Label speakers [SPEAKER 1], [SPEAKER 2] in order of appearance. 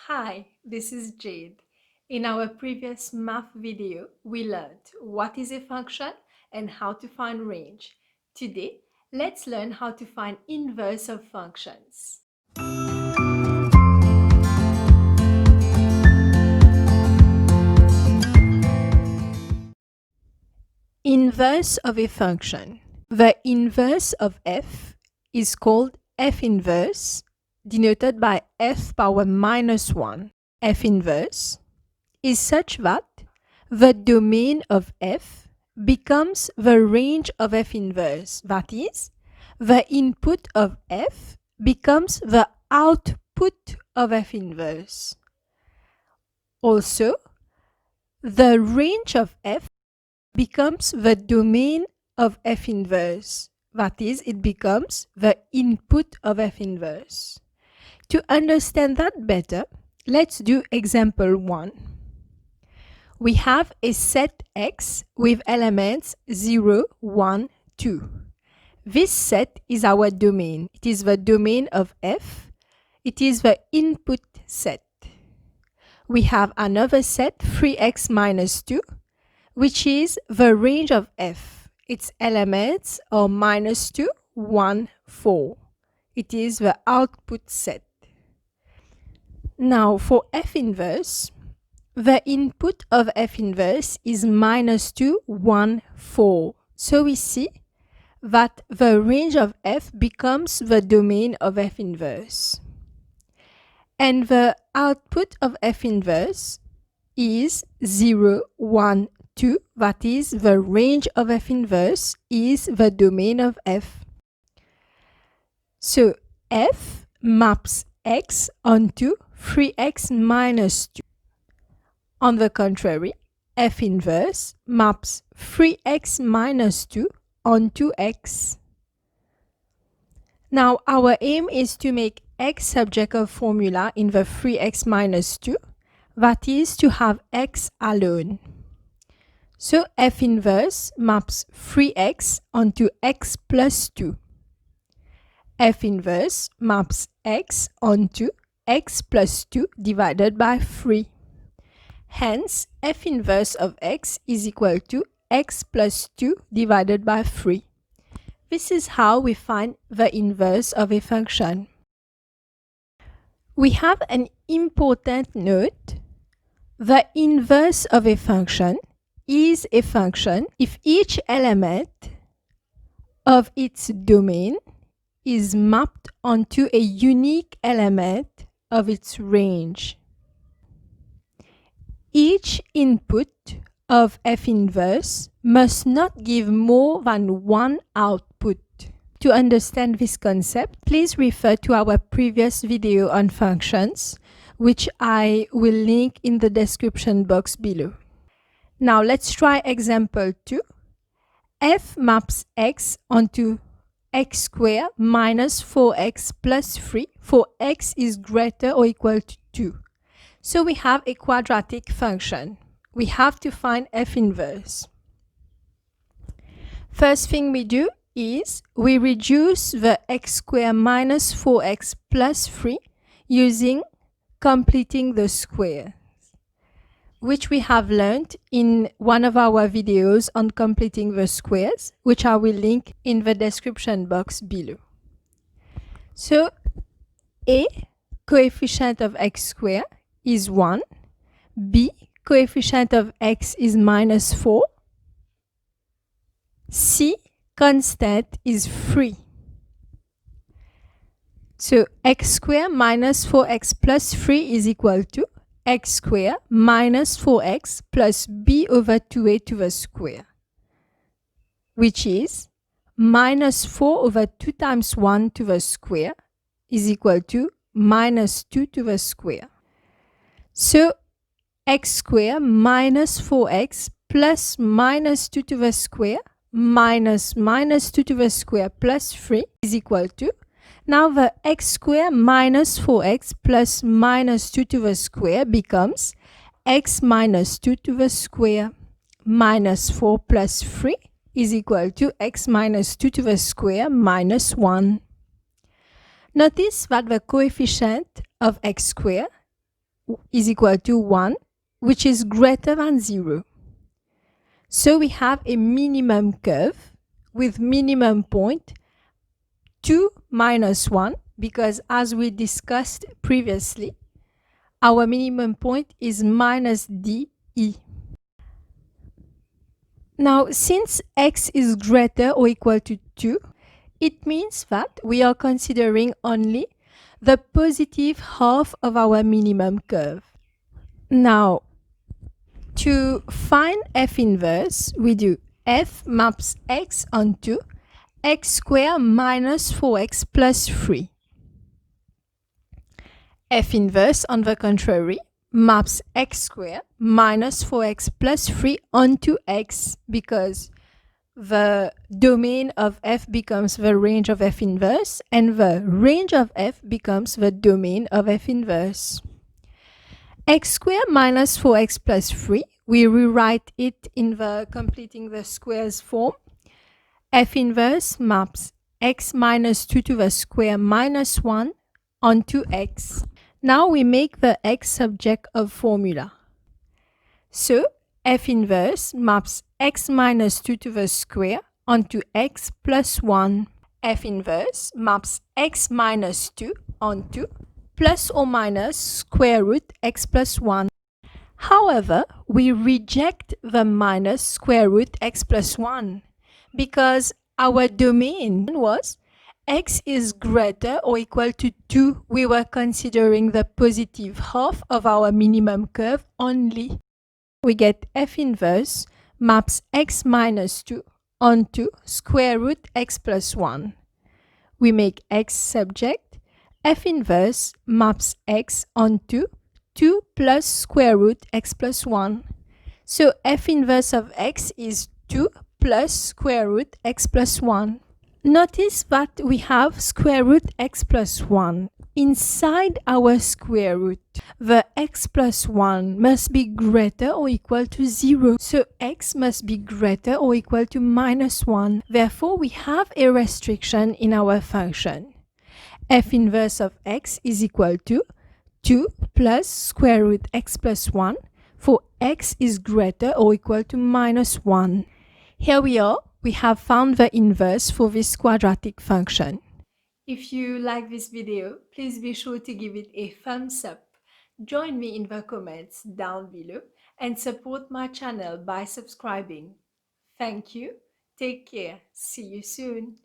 [SPEAKER 1] Hi, this is Jade. In our previous math video, we learned what is a function and how to find range. Today, let's learn how to find inverse of functions. Inverse of a function. The inverse of f is called f inverse, denoted by f power minus 1. F inverse is such that the domain of f becomes the range of f inverse. That is, the input of f becomes the output of f inverse. Also, the range of f becomes the domain of f inverse. That is, it becomes the input of f inverse. To understand that better, let's do example 1. We have a set X with elements 0, 1, 2. This set is our domain. It is the domain of f. It is the input set. We have another set, 3x minus 2, which is the range of f. Its elements are minus 2, 1, 4. It is the output set. Now for f inverse, the input of f inverse is minus 2, 1, 4. So we see that the range of f becomes the domain of f inverse. And the output of f inverse is 0, 1, 2. That is, the range of f inverse is the domain of f. So f maps x onto 3x minus 2. On the contrary, f inverse maps 3x minus 2 onto x. Now our aim is to make x subject of formula in the 3x minus 2, that is to have x alone. So f inverse maps 3x onto x plus 2. F inverse maps x onto x plus 2 divided by 3. Hence, f inverse of x is equal to x plus 2 divided by 3. This is how we find the inverse of a function. We have an important note. The inverse of a function is a function if each element of its domain is mapped onto a unique element of its range. Each input of f inverse must not give more than one output. To understand this concept, please refer to our previous video on functions, which I will link in the description box below. Now let's try example 2. F maps x onto x squared minus 4x plus 3 for x is greater or equal to 2. So we have a quadratic function. We have to find f inverse. First thing we do is we reduce the x squared minus 4x plus 3 using completing the square, which we have learned in one of our videos on completing the squares, which I will link in the description box below. So a coefficient of x squared is 1, b coefficient of x is minus 4, c constant is 3. So x squared minus 4x plus 3 is equal to x squared minus 4x plus b over 2a to the square, which is minus 4 over 2 times 1 to the square is equal to minus 2 to the square. So x squared minus 4x plus minus 2 to the square minus minus 2 to the square plus 3 is equal to, now the x squared minus 4x plus minus 2 to the square becomes x minus 2 to the square minus 4 plus 3 is equal to x minus 2 to the square minus 1. Notice that the coefficient of x squared is equal to 1, which is greater than 0. So we have a minimum curve with minimum point 2 minus 1, because as we discussed previously, our minimum point is minus DE. Now, since x is greater or equal to 2, it means that we are considering only the positive half of our minimum curve. Now, to find f inverse, we do f maps x onto x squared minus 4x plus 3. F inverse, on the contrary, maps x squared minus 4x plus 3 onto x, because the domain of f becomes the range of f inverse, and the range of f becomes the domain of f inverse. X squared minus 4x plus 3, we rewrite it in the completing the squares form. F inverse maps x minus 2 to the square minus 1 onto x. Now we make the x subject of formula. So f inverse maps x minus 2 to the square onto x plus 1. F inverse maps x minus 2 onto plus or minus square root x plus 1. However, we reject the minus square root x plus 1 because our domain was x is greater or equal to 2. We were considering the positive half of our minimum curve only. We get f inverse maps x minus 2 onto square root x plus 1. We make x subject. F inverse maps x onto 2 plus square root x plus 1. So f inverse of x is 2 plus square root x plus 1. Notice that we have square root x plus 1 inside our square root. The x plus 1 must be greater or equal to 0. So x must be greater or equal to minus 1. Therefore, we have a restriction in our function. F inverse of x is equal to 2 plus square root x plus 1 for x is greater or equal to minus 1. Here we are. We have found the inverse for this quadratic function. If you like this video, please be sure to give it a thumbs up. Join me in the comments down below and support my channel by subscribing. Thank you. Take care. See you soon.